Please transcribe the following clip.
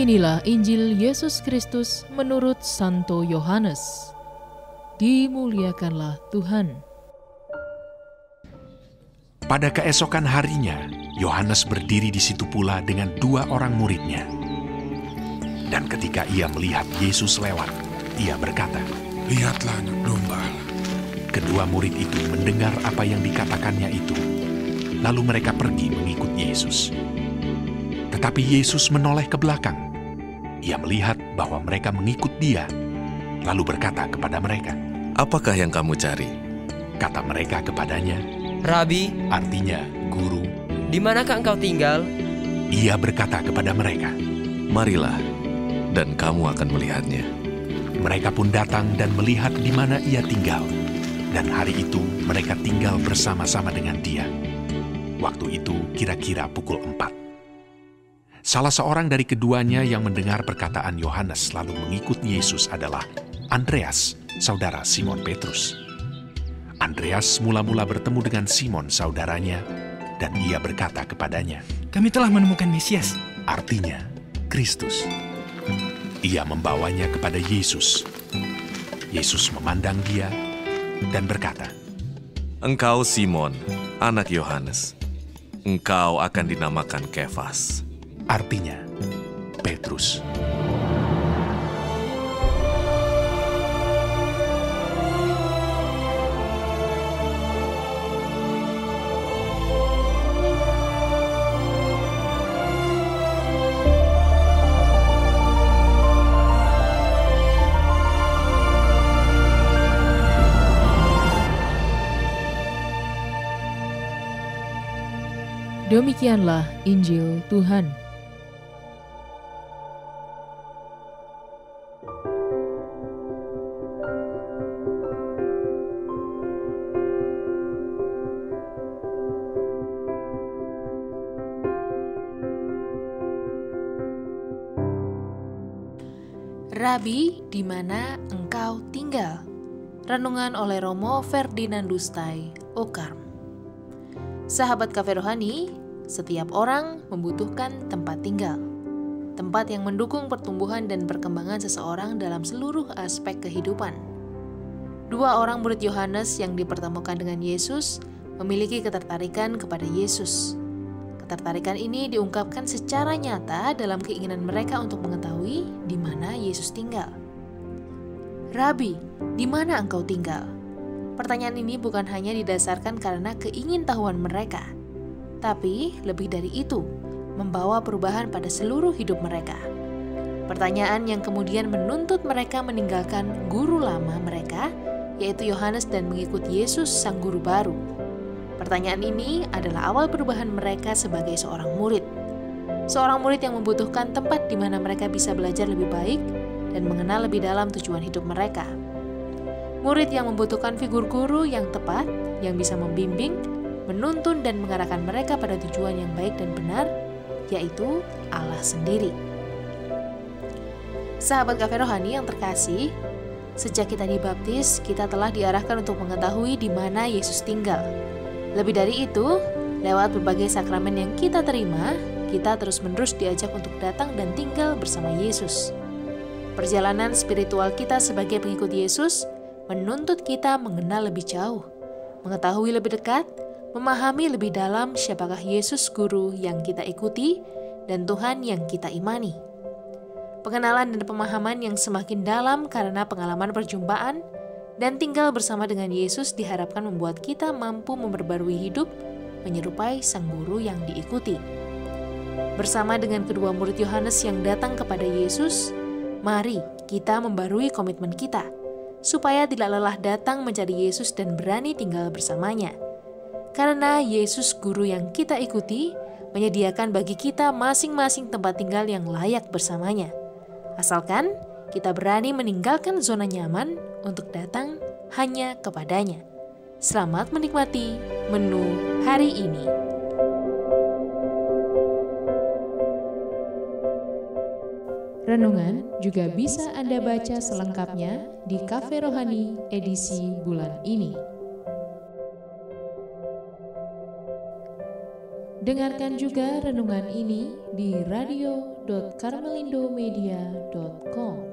Inilah Injil Yesus Kristus menurut Santo Yohanes. Dimuliakanlah Tuhan. Pada keesokan harinya, Yohanes berdiri di situ pula dengan 2 orang muridnya. Dan ketika ia melihat Yesus lewat, ia berkata, "Lihatlah anak domba." Kedua murid itu mendengar apa yang dikatakannya itu, lalu mereka pergi mengikut Yesus. Tetapi Yesus menoleh ke belakang. Ia melihat bahwa mereka mengikut dia, lalu berkata kepada mereka, "Apakah yang kamu cari?" Kata mereka kepadanya, "Rabi," artinya guru. "di manakah engkau tinggal?" Ia berkata kepada mereka, "Marilah, dan kamu akan melihatnya." Mereka pun datang dan melihat di mana ia tinggal. Dan hari itu mereka tinggal bersama-sama dengan dia. Waktu itu kira-kira pukul 4. Salah seorang dari keduanya yang mendengar perkataan Yohanes lalu mengikut Yesus adalah Andreas, saudara Simon Petrus. Andreas mula-mula bertemu dengan Simon saudaranya, dan ia berkata kepadanya, "Kami telah menemukan Mesias," artinya Kristus. Ia membawanya kepada Yesus. Yesus memandang dia dan berkata, "Engkau Simon, anak Yohanes. Engkau akan dinamakan Kefas." Artinya Petrus. Demikianlah Injil Tuhan. Rabi, di mana engkau tinggal? Renungan oleh Romo Ferdinandus Tai, Okarm. Sahabat Cafe Rohani, setiap orang membutuhkan tempat tinggal. Tempat yang mendukung pertumbuhan dan perkembangan seseorang dalam seluruh aspek kehidupan. 2 orang murid Yohanes yang dipertemukan dengan Yesus memiliki ketertarikan kepada Yesus. Ketertarikan ini diungkapkan secara nyata dalam keinginan mereka untuk mengetahui di mana Yesus tinggal. "Rabi, di mana engkau tinggal?" Pertanyaan ini bukan hanya didasarkan karena keingintahuan mereka, tapi lebih dari itu, membawa perubahan pada seluruh hidup mereka. Pertanyaan yang kemudian menuntut mereka meninggalkan guru lama mereka, yaitu Yohanes, dan mengikut Yesus, sang guru baru. Pertanyaan ini adalah awal perubahan mereka sebagai seorang murid. Seorang murid yang membutuhkan tempat di mana mereka bisa belajar lebih baik dan mengenal lebih dalam tujuan hidup mereka. Murid yang membutuhkan figur guru yang tepat, yang bisa membimbing, menuntun dan mengarahkan mereka pada tujuan yang baik dan benar, yaitu Allah sendiri. Sahabat Cafe Rohani yang terkasih, sejak kita dibaptis, kita telah diarahkan untuk mengetahui di mana Yesus tinggal. Lebih dari itu, lewat berbagai sakramen yang kita terima, kita terus-menerus diajak untuk datang dan tinggal bersama Yesus. Perjalanan spiritual kita sebagai pengikut Yesus menuntut kita mengenal lebih jauh, mengetahui lebih dekat, memahami lebih dalam siapakah Yesus guru yang kita ikuti dan Tuhan yang kita imani. Pengenalan dan pemahaman yang semakin dalam karena pengalaman perjumpaan dan tinggal bersama dengan Yesus diharapkan membuat kita mampu memperbarui hidup menyerupai sang guru yang diikuti. Bersama dengan kedua murid Yohanes yang datang kepada Yesus, mari kita membarui komitmen kita, supaya tidak lelah datang mencari Yesus dan berani tinggal bersamanya. Karena Yesus guru yang kita ikuti menyediakan bagi kita masing-masing tempat tinggal yang layak bersamanya. Asalkan kita berani meninggalkan zona nyaman untuk datang hanya kepadanya. Selamat menikmati menu hari ini. Renungan juga bisa Anda baca selengkapnya di Cafe Rohani edisi bulan ini. Dengarkan juga renungan ini di radio www.karmelindomedia.com.